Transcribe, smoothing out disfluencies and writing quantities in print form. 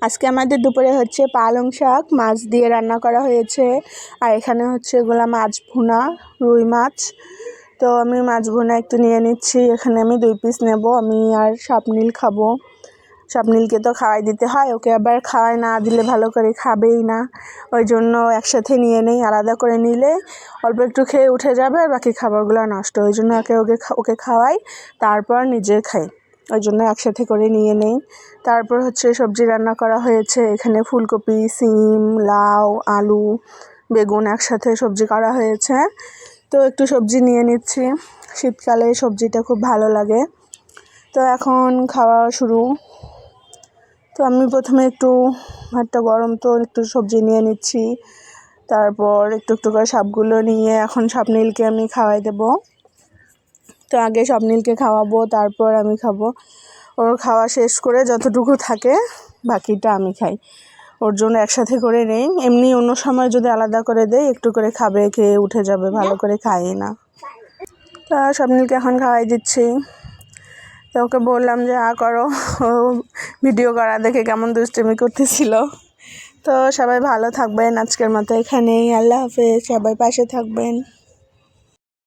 আজকে আমাদের দুপুরে হচ্ছে পালং শাক মাছ দিয়ে রান্না করা হয়েছে। আর এখানে হচ্ছে এগুলা মাছ ভুনা, রুই মাছ। তো আমি মাছ ভুনা একটু নিয়ে নিচ্ছি। এখানে আমি 2 পিস নেব। আমি আর স্বপ্নিল খাবো। স্বপ্নিলকে তো খাওয়াই দিতে হয়, ওকে আবার খাওয়াই না দিলে ভালো করে খাবেই না। ওই জন্য একসাথে নিয়ে নেই। আলাদা করে নিলে অল্প একটু খেয়ে উঠে যাবে আর বাকি খাবারগুলো নষ্ট। ওই জন্য ওকে খাওয়াই, তারপর নিজে খাই। ওই জন্য একসাথে করে নিয়ে নেই। তারপর হচ্ছে সবজি রান্না করা হয়েছে। এখানে ফুলকপি, সিম, লাউ, আলু, বেগুন একসাথে সবজি করা হয়েছে। তো একটু সবজি নিয়ে নিচ্ছি। শীতকালে সবজিটা খুব ভালো লাগে। তো এখন খাওয়া শুরু। তো আমি প্রথমে একটু ভাতটা গরম, তো একটু সবজি নিয়ে নিচ্ছি। তারপর একটু একটু করে সবগুলো নিয়ে এখন স্বপ্নিলকে আমি খাওয়াই দেব। তো আগে স্বপ্নিলকে খাওয়াবো, তারপর আমি খাবো। ওর খাওয়া শেষ করে যতটুকু থাকে বাকিটা আমি খাই। ওর জন্য একসাথে করে নেই। এমনি অন্য সময় যদি আলাদা করে দেই একটু করে খাবে, খেয়ে উঠে যাবে, ভালো করে খাই না। তা স্বপ্নিলকে এখন খাওয়াই দিচ্ছি। তো ওকে বললাম যে করো। ও ভিডিও করা দেখে কেমন দুষ্টুমি করতেছিল। তো সবাই ভালো থাকবেন। আজকের মতো এখানেই। আল্লাহ হাফেজ। সবাই পাশে থাকবেন।